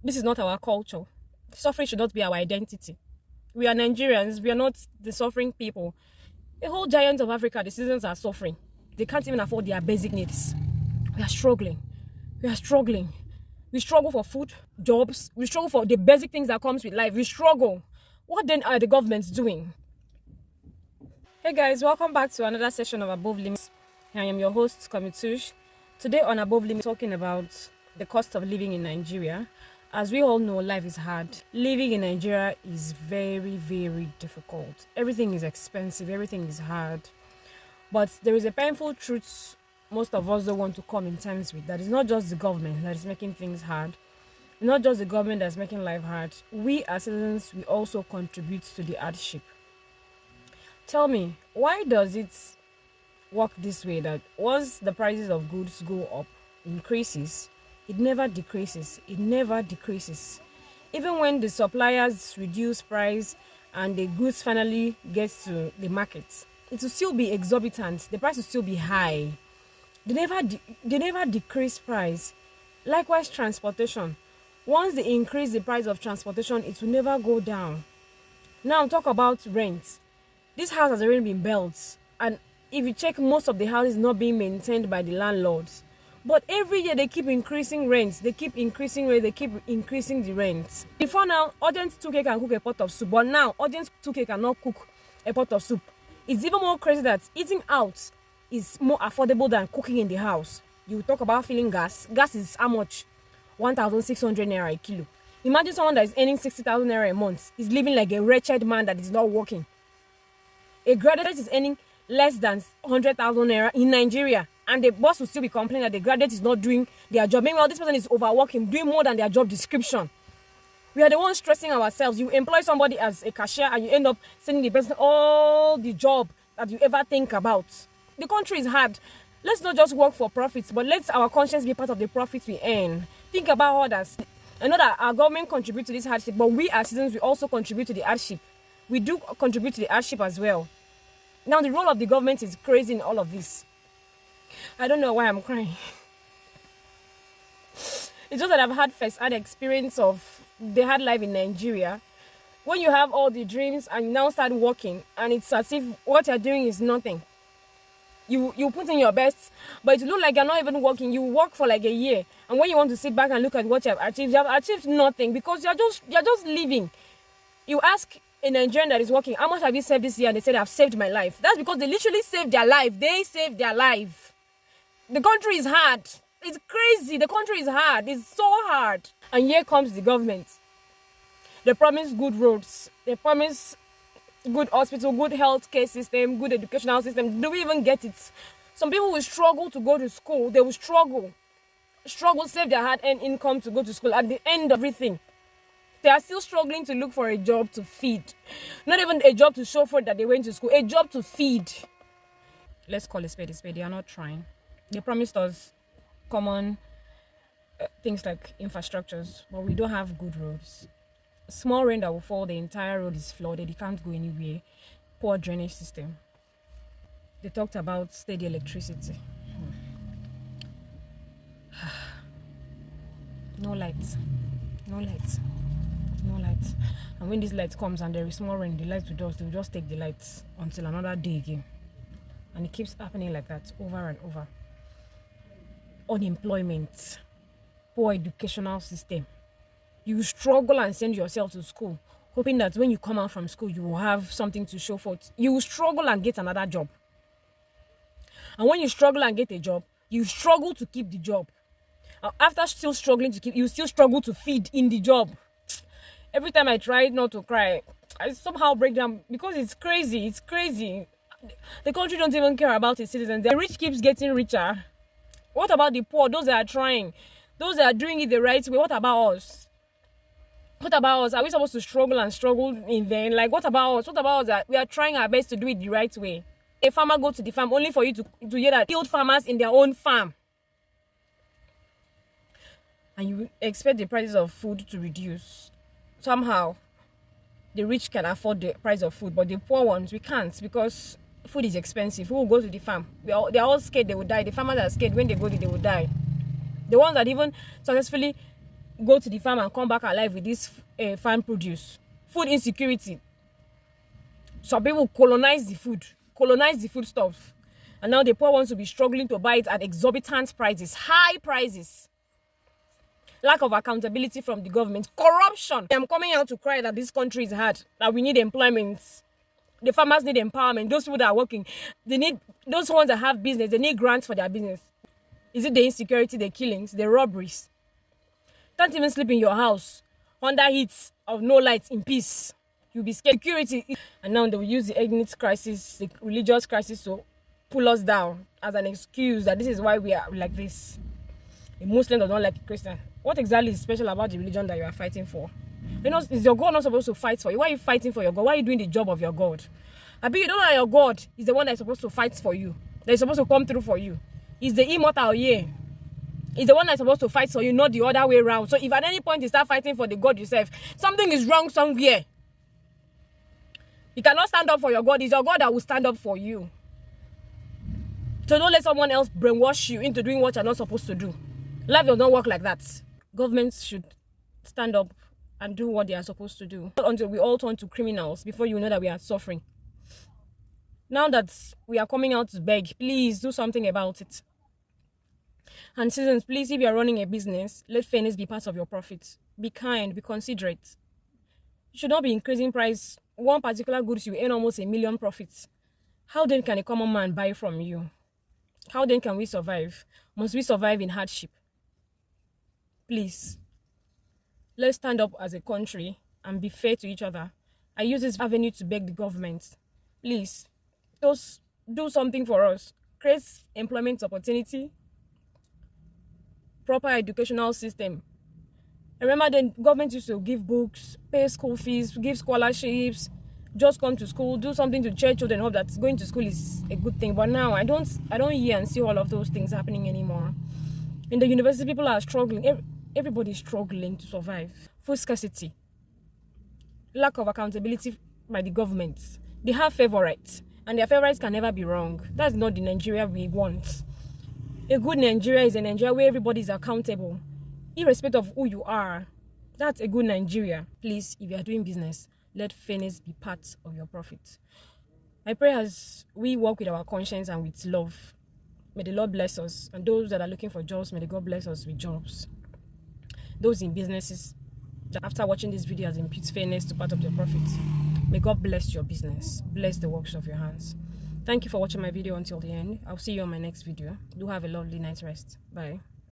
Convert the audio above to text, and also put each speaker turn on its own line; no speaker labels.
This is not our culture. Suffering should not be our identity. We are Nigerians. We are not the suffering people. The whole giant of Africa, the citizens are suffering. They can't even afford their basic needs. We are struggling. We are struggling. We struggle for food, jobs. We struggle for the basic things that comes with life. We struggle. What then are the governments doing? Hey guys, welcome back to another session of Above Limits. I am your host, Kamitush. Today on Above Limits, talking about the cost of living in Nigeria. As we all know, life is hard. Living in Nigeria is very, very difficult. Everything is expensive. Everything is hard. But there is a painful truth most of us don't want to come in terms with. That is not just the government that is making things hard. Not just the government that's making life hard. We as citizens, we also contribute to the hardship. Tell me, why does it work this way that once the prices of goods go up, increases, it never decreases. It never decreases. Even when the suppliers reduce price and the goods finally get to the market, it will still be exorbitant. The price will still be high. They never decrease price. Likewise, transportation. Once they increase the price of transportation, it will never go down. Now talk about rent. This house has already been built, and if you check, most of the houses not being maintained by the landlords. But every year they keep increasing rents, they keep increasing the rents. Before now, audience 2K can cook a pot of soup, but now audience 2K cannot cook a pot of soup. It's even more crazy that eating out is more affordable than cooking in the house. You talk about filling gas. Gas is how much? 1,600 naira a kilo. Imagine someone that is earning 60,000 naira a month is living like a wretched man that is not working. A graduate is earning less than 100,000 naira in Nigeria, and the boss will still be complaining that the graduate is not doing their job. Meanwhile, this person is overworking, doing more than their job description. We are the ones stressing ourselves. You employ somebody as a cashier and you end up sending the person all the job that you ever think about. The country is hard. Let's not just work for profits, but let our conscience be part of the profits we earn. Think about others. I know that our government contributes to this hardship, but we as citizens, we also contribute to the hardship. We do contribute to the hardship as well. Now, the role of the government is crazy in all of this. I don't know why I'm crying. It's just that I've had first-hand experience of the hard life in Nigeria. When you have all the dreams and you now start working, and it's as if what you're doing is nothing. You put in your best, but it look like you're not even working. You work for like a year, and when you want to sit back and look at what you have achieved nothing, because you're just living. You ask a Nigerian that is working, how much have you saved this year? And they said, I've saved my life. That's because they literally saved their life. They saved their life. The country is hard. It's crazy. The country is hard. It's so hard. And here comes the government. They promise good roads. They promise good hospital, good healthcare system, good educational system. Do we even get it? Some people will struggle to go to school. They will struggle, save their hard-earned income to go to school. At the end of everything, they are still struggling to look for a job to feed. Not even a job to show for that they went to school. A job to feed. Let's call a spade a spade. They are not trying. They promised us common things like infrastructures, but we don't have good roads. Small rain that will fall, the entire road is flooded. You can't go anywhere. Poor drainage system. They talked about steady electricity. No lights. No lights. No lights. And when this light comes and there is small rain, the lights will just take the lights until another day again. And it keeps happening like that over and over. Unemployment, poor educational system. You struggle and send yourself to school, hoping that when you come out from school, you will have something to show for it. You will struggle and get another job. And when you struggle and get a job, you struggle to keep the job. After still struggling to keep, you still struggle to feed in the job. Every time I try not to cry, I somehow break down because it's crazy. It's crazy. The country don't even care about its citizens. The rich keeps getting richer. What about the poor? Those that are trying, those that are doing it the right way. What about us? What about us? Are we supposed to struggle and struggle in vain? Like, what about us? What about us that we are trying our best to do it the right way? A farmer go to the farm only for you to hear that killed farmers in their own farm. And you expect the prices of food to reduce. Somehow, the rich can afford the price of food, but the poor ones, we can't because food is expensive. Who will go to the farm? They're all scared they will die. The farmers are scared when they go there, they will die. The ones that even successfully go to the farm and come back alive with this farm produce. Food insecurity. Some people colonize the food stuff. And now the poor ones will be struggling to buy it at exorbitant prices, high prices. Lack of accountability from the government. Corruption. I'm coming out to cry that this country is hard, that we need employment. The farmers need empowerment. Those people that are working, they need, those ones that have business, they need grants for their business. Is it the insecurity, the killings, the robberies? Can't even sleep in your house under heat of no lights in peace. You'll be scared. Security. And now they will use the ethnic crisis, the religious crisis to pull us down as an excuse that this is why we are like this. A Muslim does not like a Christian. What exactly is special about the religion that you are fighting for? You know, is your God not supposed to fight for you? Why are you fighting for your God? Why are you doing the job of your God? I mean, you don't know that your God is the one that is supposed to fight for you. That is supposed to come through for you. He's the immortal, yeah. He's the one that's supposed to fight for you, not the other way around. So if at any point you start fighting for the God yourself, something is wrong somewhere. You cannot stand up for your God. It's your God that will stand up for you. So don't let someone else brainwash you into doing what you're not supposed to do. Life does not work like that. Governments should stand up and do what they are supposed to do. Not until we all turn to criminals before you know that we are suffering. Now that we are coming out to beg, please do something about it. And citizens, please, if you are running a business, let fairness be part of your profits. Be kind, be considerate. You should not be increasing price. One particular goods, you earn almost 1 million profits. How then can a common man buy from you? How then can we survive? Must we survive in hardship? Please, let's stand up as a country and be fair to each other. I use this avenue to beg the government. Please, just do something for us. Create employment opportunity, proper educational system. I remember the government used to give books, pay school fees, give scholarships, just come to school, do something to cheer children up that going to school is a good thing. But now I don't hear and see all of those things happening anymore. In the university, people are struggling. Everybody's struggling to survive. Food scarcity, lack of accountability by the government. They have favorites, and their favorites can never be wrong. That's not the Nigeria we want. A good Nigeria is a Nigeria where everybody is accountable, irrespective of who you are. That's a good Nigeria. Please, if you are doing business, let fairness be part of your profit. I pray as we work with our conscience and with love, may the Lord bless us. And those that are looking for jobs, may the God bless us with jobs. Those in businesses that after watching this video has imputed fairness to part of their profits, may God bless your business, bless the works of your hands. Thank you for watching my video until the end. I'll see you on my next video. Do have a lovely night's rest. Bye.